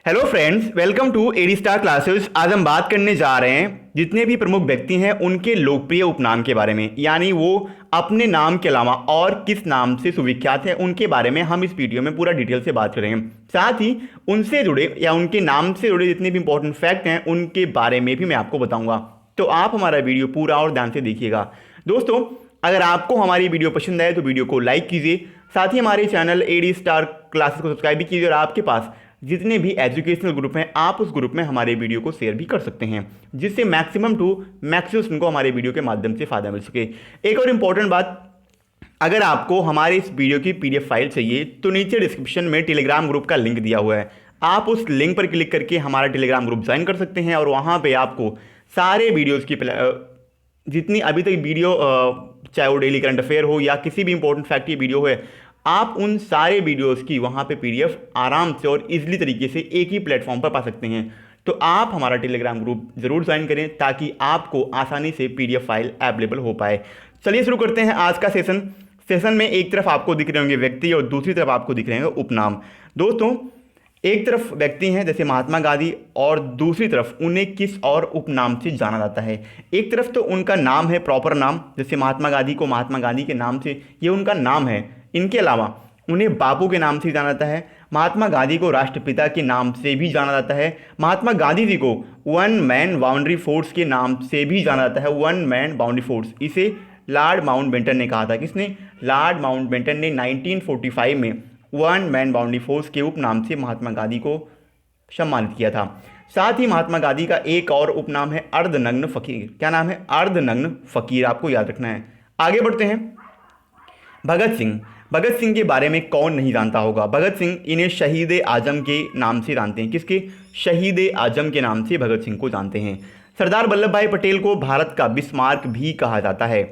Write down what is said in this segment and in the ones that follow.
Hello friends, welcome to AD star classes. आज हम बात करने जा रहे हैं जितने भी प्रमुख व्यक्ति हैं उनके लोकप्रिय उपनाम के बारे में, यानी वो अपने नाम के अलावा और किस नाम से सुविख्यात हैं उनके बारे में हम इस वीडियो में पूरा डिटेल से बात करेंगे। साथ ही उनसे जुड़े या उनके नाम से जुड़े जितने भी इंपॉर्टेंट फैक्ट हैं उनके बारे में भी मैं आपको बताऊंगा, तो आप हमारा वीडियो पूरा और ध्यान से देखिएगा। दोस्तों, अगर आपको हमारी वीडियो पसंद आए तो वीडियो को लाइक कीजिए, साथ ही हमारे चैनल एडी स्टार क्लासेस को सब्सक्राइब भी कीजिए और आपके पास जितने भी एजुकेशनल ग्रुप हैं आप उस ग्रुप में हमारे वीडियो को शेयर भी कर सकते हैं, जिससे मैक्सिमम टू मैक्सिमम को हमारे वीडियो के माध्यम से फायदा मिल सके। एक और इम्पॉर्टेंट बात, अगर आपको हमारे इस वीडियो की पीडीएफ फाइल चाहिए तो नीचे डिस्क्रिप्शन में टेलीग्राम ग्रुप का लिंक दिया हुआ है, आप उस लिंक पर क्लिक करके हमारा टेलीग्राम ग्रुप ज्वाइन कर सकते हैं और वहाँ पर आपको सारे वीडियोज़ की जितनी अभी तक वीडियो, चाहे वो डेली करंट अफेयर हो या किसी भी इंपॉर्टेंट फैक्ट की वीडियो है, आप उन सारे वीडियोस की वहाँ पे पीडीएफ आराम से और इजीली तरीके से एक ही प्लेटफॉर्म पर पा सकते हैं। तो आप हमारा टेलीग्राम ग्रुप जरूर ज्वाइन करें ताकि आपको आसानी से पीडीएफ फाइल अवेलेबल हो पाए। चलिए शुरू करते हैं आज का सेशन में एक तरफ आपको दिख रहे होंगे व्यक्ति और दूसरी तरफ आपको दिख रहे होंगे उपनाम। दोस्तों, एक तरफ व्यक्ति हैं जैसे महात्मा गांधी और दूसरी तरफ उन्हें किस और उपनाम से जाना जाता है। एक तरफ तो उनका नाम है, प्रॉपर नाम, जैसे महात्मा गांधी को महात्मा गांधी के नाम से ये उनका नाम है। इनके अलावा उन्हें बापू के नाम से जाना जाता है, महात्मा गांधी को राष्ट्रपिता के नाम से भी जाना जाता है, महात्मा गांधी जी को वन मैन बाउंड्री फोर्स के नाम से भी जाना जाता है। वन मैन बाउंड्री फोर्स, इसे लॉर्ड माउंटबेटन ने कहा था। किसने? लॉर्ड माउंटबेटन ने 1945 में वन मैन बाउंड्री फोर्स के उपनाम से महात्मा गांधी को सम्मानित किया था। साथ ही महात्मा गांधी का एक और उपनाम है अर्धनग्न फकीर। क्या नाम है? अर्धनग्न फकीर, आपको याद रखना है। आगे बढ़ते हैं। भगत सिंह। भगत सिंह के बारे में कौन नहीं जानता होगा? भगत सिंह, इन्हें शहीद आजम के नाम से जानते हैं। किसके? शहीद आजम के नाम से भगत सिंह को जानते हैं। सरदार वल्लभ भाई पटेल को भारत का बिस्मार्क भी कहा जाता है।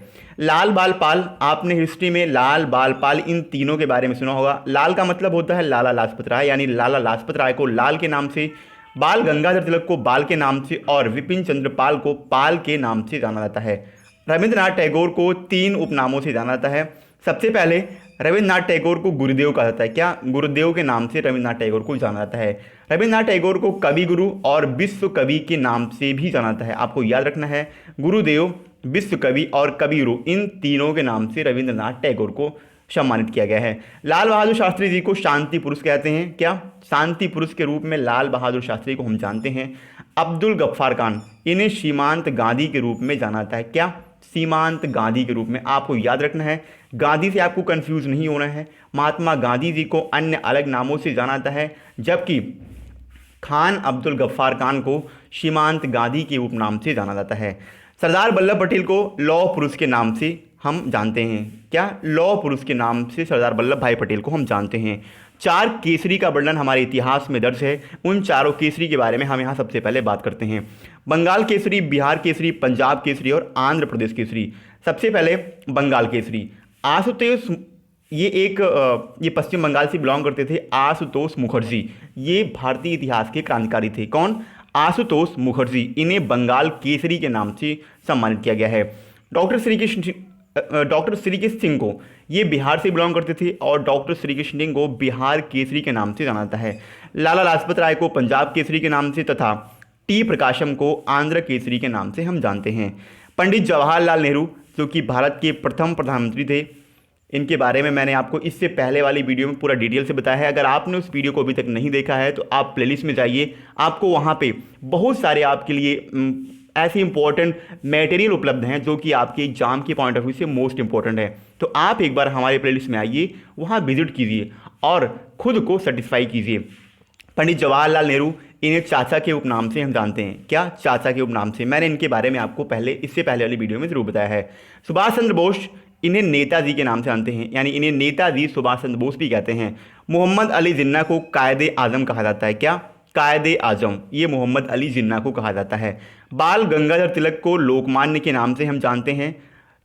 लाल बाल पाल, आपने हिस्ट्री में लाल बाल पाल इन तीनों के बारे में सुना होगा। लाल का मतलब होता है लाला लाजपत राय, यानी लाला लाजपत राय को लाल के नाम से, बाल गंगाधर तिलक को बाल के नाम से और विपिन चंद्र पाल को पाल के नाम से जाना जाता है। रविंद्रनाथ टैगोर को 3 उपनामों से जाना जाता है। सबसे पहले रविंद्रनाथ टैगोर को गुरुदेव कहा जाता है। क्या? गुरुदेव के नाम से रविंद्रनाथ टैगोर को जाना जाता है। रविंद्रनाथ टैगोर को कवि गुरु और विश्व कवि के नाम से भी जाना जाता है। आपको याद रखना है, गुरुदेव, विश्व कवि और कवि गुरु, इन तीनों के नाम से रविंद्रनाथ टैगोर को सम्मानित किया गया है। लाल बहादुर शास्त्री जी को शांति पुरुष कहते हैं। क्या? शांति पुरुष के रूप में लाल बहादुर शास्त्री को हम जानते हैं। अब्दुल गफ्फार खान, इन्हें सीमांत गांधी के रूप में जाना जाता है। क्या? सीमांत गांधी के रूप में। आपको याद रखना है, गांधी से आपको कंफ्यूज नहीं होना है। महात्मा गांधी जी को अन्य अलग नामों से जाना जाता है, जबकि खान अब्दुल गफ्फार खान को सीमांत गांधी के उपनाम से जाना जाता है। सरदार वल्लभ पटेल को लौह पुरुष के नाम से हम जानते हैं। क्या? लौह पुरुष के नाम से सरदार वल्लभ भाई पटेल को हम जानते हैं। 4 केसरी का वर्णन हमारे इतिहास में दर्ज है। उन चारों केसरी के बारे में हम यहाँ सबसे पहले बात करते हैं। बंगाल केसरी, बिहार केसरी, पंजाब केसरी और आंध्र प्रदेश केसरी। सबसे पहले बंगाल केसरी। आशुतोष, ये पश्चिम बंगाल से बिलोंग करते थे। आशुतोष मुखर्जी, ये भारतीय इतिहास के क्रांतिकारी थे। कौन? आशुतोष मुखर्जी। इन्हें बंगाल केसरी के नाम से सम्मानित किया गया है। डॉक्टर श्रीकृष्ण सिंह को, ये बिहार से बिलोंग करते थे और डॉक्टर श्रीकृष्ण सिंह को बिहार केसरी के नाम से जाना जाता है। लाला लाजपत राय को पंजाब केसरी के नाम से तथा टी प्रकाशम को आंध्र केसरी के नाम से हम जानते हैं। पंडित जवाहरलाल नेहरू, जो कि भारत के प्रथम प्रधानमंत्री थे, इनके बारे में मैंने आपको इससे पहले वाली वीडियो में पूरा डिटेल से बताया है। अगर आपने उस वीडियो को अभी तक नहीं देखा है तो आप प्लेलिस्ट में जाइए, आपको वहाँ पे बहुत सारे आपके लिए ऐसे इंपॉर्टेंट मटेरियल उपलब्ध हैं जो कि आपके एग्जाम के पॉइंट ऑफ व्यू से मोस्ट इंपॉर्टेंट है। तो आप एक बार हमारे प्लेलिस्ट में आइए, वहाँ विजिट कीजिए और खुद को सेटिस्फाई कीजिए। पंडित जवाहरलाल नेहरू, इन्हें चाचा के उपनाम से हम जानते हैं। क्या? चाचा के उपनाम से। मैंने इनके बारे में आपको इससे पहले वाली वीडियो में जरूर बताया है। सुभाष चंद्र बोस, इन्हें नेताजी के नाम से जानते हैं, यानी इन्हें नेताजी सुभाष चंद्र बोस भी कहते हैं। मोहम्मद अली जिन्ना को कायदे आजम कहा जाता है। क्या? कायदे आजम, ये मोहम्मद अली जिन्ना को कहा जाता है। बाल गंगाधर तिलक को लोकमान्य के नाम से हम जानते हैं।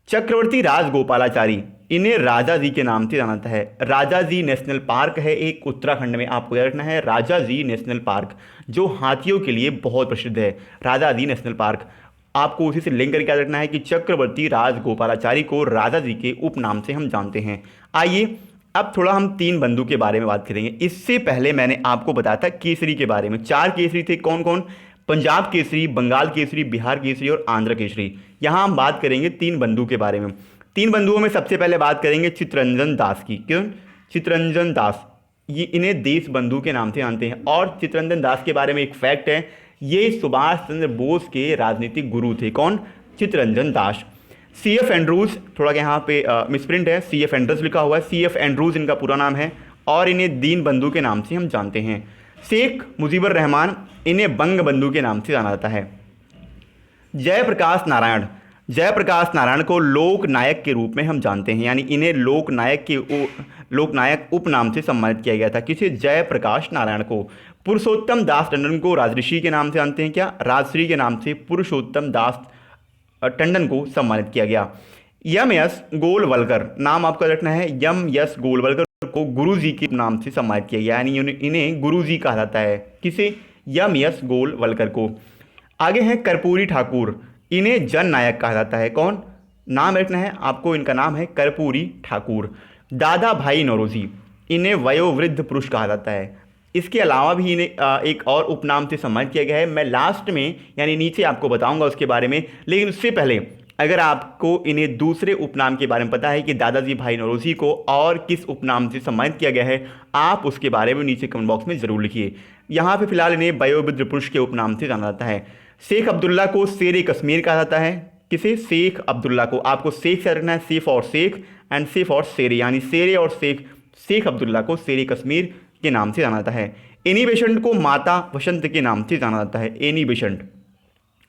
चक्रवर्ती राजगोपालाचारी, इन्हें राजा जी के नाम से जाना जाता है। राजा जी नेशनल पार्क है एक उत्तराखंड में, आपको याद रखना है, राजा जी नेशनल पार्क, जो हाथियों के लिए बहुत प्रसिद्ध है। राजा जी नेशनल पार्क, आपको उसी से लिंक करके याद रखना है कि चक्रवर्ती राजगोपालाचारी को राजा जी के उपनाम से हम जानते हैं। आइए अब थोड़ा हम तीन बंधु के बारे में बात करेंगे। इससे पहले मैंने आपको बताया था केसरी के बारे में। चार केसरी थे, कौन कौन? पंजाब केसरी, बंगाल केसरी, बिहार केसरी और आंध्र केसरी। यहाँ हम बात करेंगे तीन बंधु के बारे में। तीन बंधुओं में सबसे पहले बात करेंगे चित्तरंजन दास की। क्यों? चित्तरंजन दास, ये इन्हें देश बंधु के नाम से जानते हैं। और चित्तरंजन दास के बारे में एक फैक्ट है, ये सुभाष चंद्र बोस के राजनीतिक गुरु थे। कौन? Chittaranjan Das. C F Andrews, थोड़ा यहाँ पे मिसप्रिंट है, सी एफ एंड्रूज लिखा हुआ है, सी एफ एंड्रूज इनका पूरा नाम है और इन्हें दीन बंधु के नाम से हम जानते हैं। शेख मुजीबुर रहमान, इन्हें बंग बंधु के नाम से जाना जाता है। जयप्रकाश नारायण, जयप्रकाश नारायण को लोक नायक के रूप में हम जानते हैं, यानी इन्हें लोकनायक उपनाम से सम्मानित किया गया था। किसे? जयप्रकाश नारायण को। पुरुषोत्तम दास टंडन को राजऋषि के नाम से जानते हैं। क्या? राजश्री के नाम से पुरुषोत्तम दास टंडन को सम्मानित किया गया। यम यस गोलवलकर, नाम आपका रखना है, यम यस गोलवलकर को गुरु जी के नाम से सम्मानित किया गया, यानी इन्हें गुरु जी कहा जाता है। किसे? यम यस गोलवलकर को। आगे हैं कर्पूरी ठाकुर, इन्हें जन नायक कहा जाता है। कौन? नाम रखना है आपको, इनका नाम है कर्पूरी ठाकुर। दादा भाई नौरोजी, इन्हें वयोवृद्ध पुरुष कहा जाता है। इसके अलावा भी इन्हें एक और उपनाम से सम्मानित किया गया है, मैं लास्ट में यानी नीचे आपको बताऊंगा उसके बारे में। लेकिन उससे पहले अगर आपको इन्हें दूसरे उपनाम के बारे में पता है कि दादाजी भाई नौरोजी को और किस उपनाम से सम्मानित किया गया है, आप उसके बारे में नीचे कमेंट बॉक्स में ज़रूर लिखिए। यहाँ पे फिलहाल इन्हें वयोवृद्ध पुरुष के उपनाम से जाना जाता है। शेख अब्दुल्ला को शेर कश्मीर कहा जाता है। किसे? शेख अब्दुल्ला को। आपको शेख से रखना है, सेफ और शेख एंड सेफ और शेरे, यानी शेरे और शेख। शेख अब्दुल्ला को शेर कश्मीर के नाम से जाना जाता है। एनी बेसेंट को माता बसंत के नाम से जाना जाता है। एनी बेसेंट,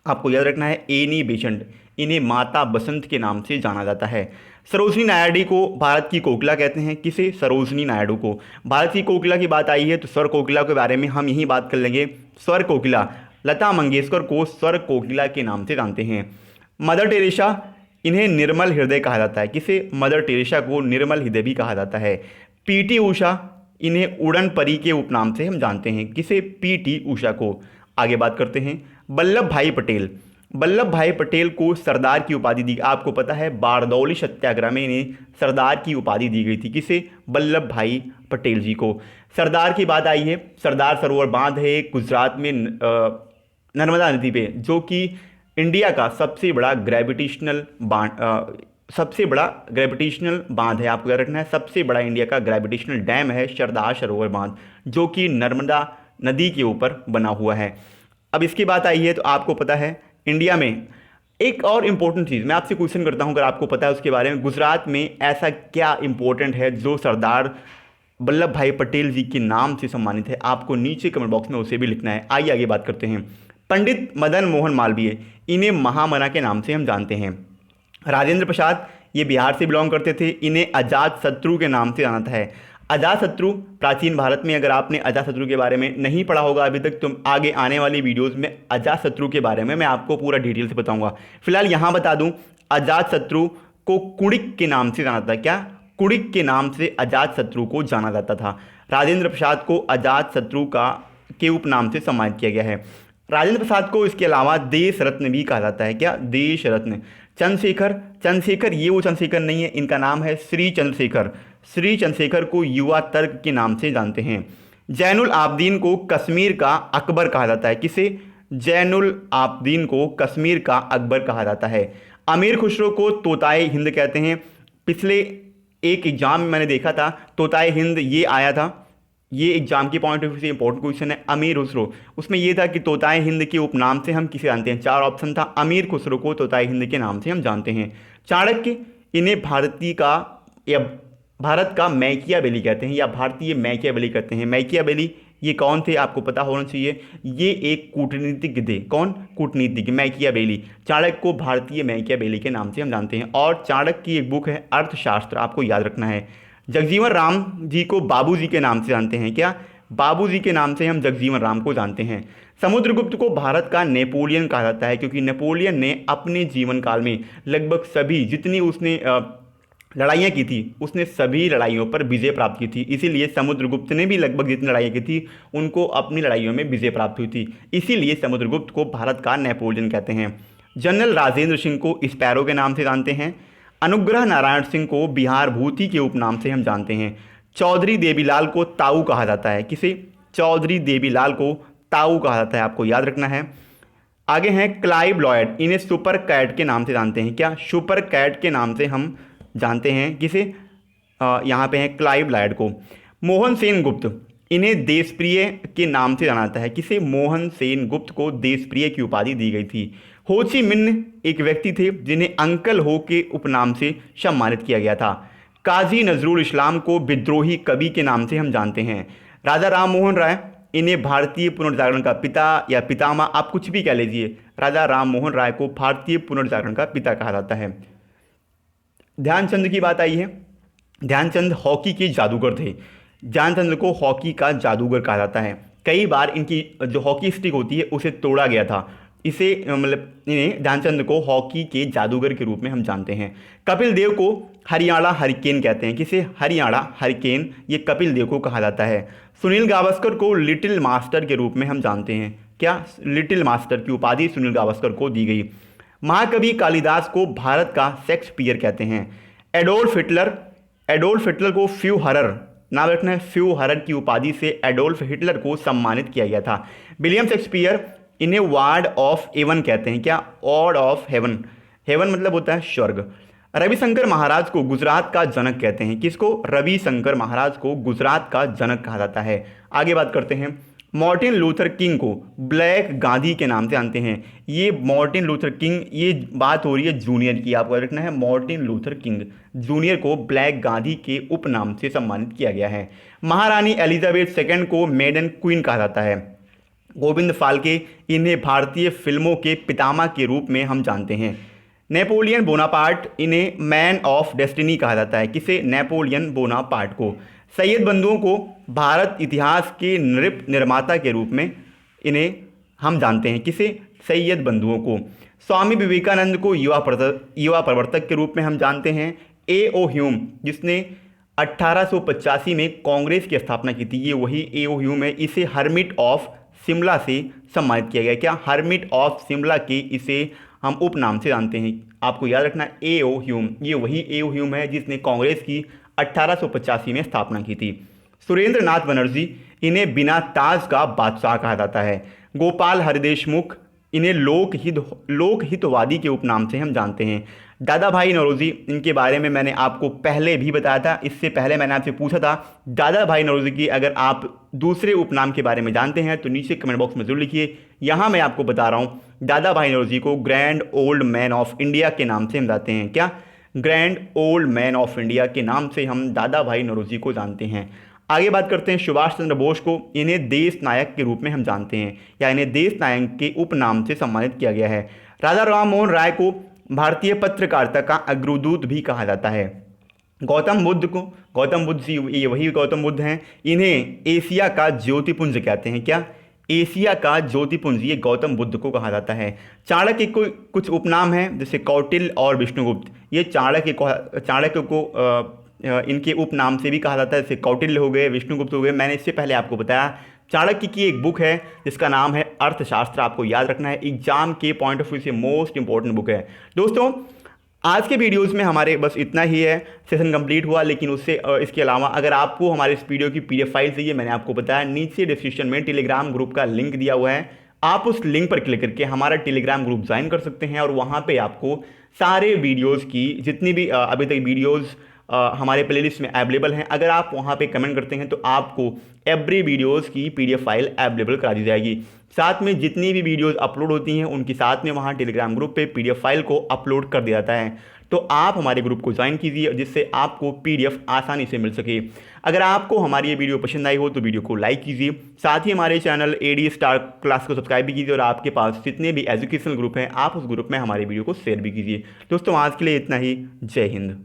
आपको याद रखना है, एनी बेसेंट, इन्हें माता बसंत के नाम से जाना जाता है। सरोजनी नायडू को भारत की कोकिला कहते हैं। किसे? सरोजनी नायडू को। भारत की कोकिला की बात आई है तो स्वर कोकिला के बारे में हम यही बात कर लेंगे। स्वर कोकिला, लता मंगेशकर को स्वर कोकिला के नाम से जानते हैं। मदर टेरेसा, इन्हें निर्मल हृदय कहा जाता है। किसे? मदर टेरेसा को निर्मल हृदय भी कहा जाता है। पीटी उषा, इन्हें उड़न परी के उपनाम से हम जानते हैं। किसे? पीटी उषा को। आगे बात करते हैं वल्लभ भाई पटेल। वल्लभ भाई पटेल को सरदार की उपाधि दी, आपको पता है बारदौली सत्याग्रह में इन्हें सरदार की उपाधि दी गई थी। किसे? वल्लभ भाई पटेल जी को। सरदार की बात आई है, सरदार सरोवर बांध है गुजरात में नर्मदा नदी पे, जो कि इंडिया का सबसे बड़ा ग्रेविटेशनल बांध है। आपको याद रखना है, सबसे बड़ा इंडिया का ग्रेविटेशनल डैम है सरदार सरोवर बांध, जो कि नर्मदा नदी के ऊपर बना हुआ है। अब इसकी बात आई है तो आपको पता है इंडिया में एक और इम्पोर्टेंट चीज़, मैं आपसे क्वेश्चन करता हूं अगर आपको पता है उसके बारे में, गुजरात में ऐसा क्या इंपॉर्टेंट है जो सरदार वल्लभ भाई पटेल जी के नाम से सम्मानित है? आपको नीचे कमेंट बॉक्स में उसे भी लिखना है। आइए आगे बात करते हैं। पंडित मदन मोहन मालवीय, इन्हें महामना के नाम से हम जानते हैं। राजेंद्र प्रसाद, ये बिहार से बिलोंग करते थे, इन्हें अजात शत्रु के नाम से जाना है। अजात शत्रु प्राचीन भारत में, अगर आपने अजात शत्रु के बारे में नहीं पढ़ा होगा अभी तक, तो आगे आने वाली वीडियोस में अजात शत्रु के बारे में मैं आपको पूरा डिटेल से बताऊंगा। फिलहाल यहाँ बता दूं, अजात शत्रु को कुणिक के नाम से जाना था। क्या? कुणिक के नाम से अजात शत्रु को जाना जाता था। राजेंद्र प्रसाद को अजात शत्रु के उपनाम से सम्मानित किया गया है। राजेंद्र प्रसाद को इसके अलावा देश रत्न भी कहा जाता है। क्या? देश रत्न। चंद्रशेखर, ये वो चंद्रशेखर नहीं है, इनका नाम है श्री चंद्रशेखर। श्री चंद्रशेखर को युवा तर्क के नाम से जानते हैं। जैनुल आबदीन को कश्मीर का अकबर कहा जाता है। किसे? जैनुल आबदीन को कश्मीर का अकबर कहा जाता है। अमीर खुसरो को तोताए हिंद कहते हैं। पिछले एक एग्जाम में मैंने देखा था तोताए हिंद ये आया था, ये एग्जाम की पॉइंट ऑफ व्यू से इंपॉर्टेंट क्वेश्चन है। अमीर खुसरो, उसमें ये था कि तोताए हिंद के उपनाम से हम किसे जानते हैं? चार ऑप्शन था, अमीर खुसरो को तोताए हिंद के नाम से हम जानते हैं। चाणक्य, इन्हें भारत का मैकियावेली कहते हैं या भारतीय मैकियावेली कहते हैं। मैकियावेली ये कौन थे? आपको पता होना चाहिए, ये एक कूटनीतिज्ञ थे। कौन? कूटनीतिज्ञ, मैकियावेली। चाणक्य को भारतीय मैकियावेली के नाम से हम जानते हैं। और चाणक्य की एक बुक है अर्थशास्त्र, आपको याद रखना है। जगजीवन राम जी को बाबूजी के नाम से जानते हैं। क्या? बाबूजी के नाम से हम जगजीवन राम को जानते हैं। समुद्रगुप्त को भारत का नेपोलियन कहा जाता है, क्योंकि नेपोलियन ने अपने जीवन काल में लगभग सभी जितनी उसने लड़ाइयाँ की थी, उसने सभी लड़ाइयों पर विजय प्राप्त की थी। इसीलिए समुद्रगुप्त ने भी लगभग जितनी लड़ाइयाँ की थी उनको अपनी लड़ाइयों में विजय प्राप्त हुई थी। इसीलिए समुद्रगुप्त को भारत का नेपोलियन कहते हैं। जनरल राजेंद्र सिंह को स्पैरो के नाम से जानते हैं। अनुग्रह नारायण सिंह को बिहार भूति के उपनाम से हम जानते हैं। चौधरी देवीलाल को ताऊ कहा जाता है? किसे? चौधरी देवीलाल को ताऊ कहा जाता है, आपको याद रखना है। आगे हैं क्लाइव लॉयड, इन्हें सुपर कैट के नाम से जानते हैं। क्या? सुपर कैट के नाम से हम जानते हैं। किसे? यहाँ पे हैं क्लाइव लॉयड को। मोहन सेन गुप्त, इन्हें देशप्रिय के नाम से जाना जाता है। किसे? मोहन सेन गुप्त को देशप्रिय की उपाधि दी गई थी। हो ची मिन्ह एक व्यक्ति थे जिन्हें अंकल हो के उपनाम से सम्मानित किया गया था। काजी नजरुल इस्लाम को विद्रोही कवि के नाम से हम जानते हैं। राजा राम मोहन राय, इन्हें भारतीय पुनर्जागरण का पिता या पितामह, आप कुछ भी कह लीजिए, राजा राम मोहन राय को भारतीय पुनर्जागरण का पिता कहा जाता है। ध्यानचंद की बात आई है। ध्यानचंद हॉकी के जादूगर थे। ध्यानचंद को हॉकी का जादूगर कहा जाता है। कई बार इनकी जो हॉकी स्टिक होती है उसे तोड़ा गया था, इसे मतलब इन्हें ध्यानचंद को हॉकी के जादूगर के रूप में हम जानते हैं। कपिल देव को हरियाणा हरिकेन कहते हैं। किसे? हरियाणा हरिकेन, ये कपिल देव को कहा जाता है। सुनील गावस्कर को लिटिल मास्टर के रूप में हम जानते हैं। क्या? लिटिल मास्टर की उपाधि सुनील गावस्कर को दी गई। महाकवि कालिदास को भारत का शेक्सपियर कहते हैं। एडोल्फ हिटलर को फ्यूहरर, नाम रखना है, फ्यूहरर की उपाधि से एडोल्फ हिटलर को सम्मानित किया गया था। विलियम शेक्सपियर, इन्हें वार्ड ऑफ हेवन कहते हैं। क्या? वार्ड ऑफ हेवन, हेवन मतलब होता है स्वर्ग। रविशंकर महाराज को गुजरात का जनक कहते हैं। किसको? रविशंकर महाराज को गुजरात का जनक कहा जाता है। आगे बात करते हैं। मार्टिन लूथर किंग को ब्लैक गांधी के नाम से जानते हैं। ये मार्टिन लूथर किंग, ये बात हो रही है जूनियर की, आपको रखना है। मार्टिन लूथर किंग जूनियर को ब्लैक गांधी के उपनाम से सम्मानित किया गया है। महारानी एलिजाबेथ सेकंड को मेडन क्वीन कहा जाता है। गोविंद फाल्के, इन्हें भारतीय फिल्मों के पितामह के रूप में हम जानते हैं। नेपोलियन बोनापार्ट, इन्हें मैन ऑफ डेस्टिनी कहा जाता है। किसे? नेपोलियन बोनापार्ट को। सैयद बंधुओं को भारत इतिहास के निर्माता के रूप में इन्हें हम जानते हैं। किसे? सैयद बंधुओं को। स्वामी विवेकानंद को युवा प्रवर्तक के रूप में हम जानते हैं। A.O. ह्यूम, जिसने 1885 में कांग्रेस की स्थापना की थी, ये वही A.O. ह्यूम है। इसे हर्मिट ऑफ शिमला से सम्मानित किया गया। क्या? हर्मिट ऑफ शिमला के इसे हम उपनाम से जानते हैं। आपको याद रखना A.O. ह्यूम, ये वही A.O. ह्यूम है जिसने कांग्रेस की 1885 में स्थापना की थी। सुरेंद्र नाथ बनर्जी, इन्हें बिना ताज का बादशाह कहा जाता है। गोपाल हरिदेशमुख, इन्हें लोकहितवादी के उपनाम से हम जानते हैं। दादा भाई नौरोजी, इनके बारे में मैंने आपको पहले भी बताया था। इससे पहले मैंने आपसे पूछा था दादा भाई नौरोजी की अगर आप दूसरे उपनाम के बारे में जानते हैं तो नीचे कमेंट बॉक्स में जरूर लिखिए। यहाँ मैं आपको बता रहा हूँ, दादा भाई नौरोजी को grand old man of India के नाम से हम जानते हैं। क्या? Grand old man of India के नाम से हम दादा भाई नौरोजी को जानते हैं। आगे बात करते हैं सुभाष चंद्र बोस को, इन्हें देश नायक के रूप में हम जानते हैं, या इन्हें देश नायक के उपनाम से सम्मानित किया गया है। राजा राम मोहन राय को भारतीय पत्रकारिता का अग्रदूत भी कहा जाता है। गौतम बुद्ध जी, ये वही गौतम बुद्ध हैं, इन्हें एशिया का ज्योतिपुंज कहते हैं। क्या? एशिया का ज्योतिपुंज, ये गौतम बुद्ध को कहा जाता है। चाणक्य को कुछ उपनाम हैं जैसे कौटिल्य और विष्णुगुप्त, ये चाणक्य को इनके उपनाम से भी कहा जाता है, जैसे कौटिल्य हो गए, विष्णुगुप्त हो गए। मैंने इससे पहले आपको बताया चाणक्य की एक बुक है जिसका नाम है अर्थशास्त्र, आपको याद रखना है, एग्जाम के पॉइंट ऑफ व्यू से मोस्ट इंपॉर्टेंट बुक है। दोस्तों आज के वीडियोस में हमारे बस इतना ही है, सेशन कंप्लीट हुआ। लेकिन उससे इसके अलावा अगर आपको हमारे इस वीडियो की PDF फाइल चाहिए, मैंने आपको बताया नीचे डिस्क्रिप्शन में टेलीग्राम ग्रुप का लिंक दिया हुआ है, आप उस लिंक पर क्लिक करके हमारा टेलीग्राम ग्रुप ज्वाइन कर सकते हैं। और वहाँ पर आपको सारे वीडियोज़ की जितनी भी अभी तक वीडियोज़ हमारे प्लेलिस्ट में अवेलेबल हैं, अगर आप वहाँ पे कमेंट करते हैं तो आपको एवरी वीडियोज़ की PDF फाइल अवेलेबल करा दी जाएगी। साथ में जितनी भी वीडियोज़ अपलोड होती हैं उनके साथ में वहाँ टेलीग्राम ग्रुप पे PDF फाइल को अपलोड कर दिया जाता है। तो आप हमारे ग्रुप को ज्वाइन कीजिए जिससे आपको PDF आसानी से मिल सके। अगर आपको हमारी ये वीडियो पसंद आई हो तो वीडियो को लाइक कीजिए, साथ ही हमारे चैनल AD स्टार क्लास को सब्सक्राइब भी कीजिए, और आपके पास जितने भी एजुकेशनल ग्रुप हैं आप उस ग्रुप में हमारे वीडियो को शेयर भी कीजिए। दोस्तों आज के लिए इतना ही, जय हिंद।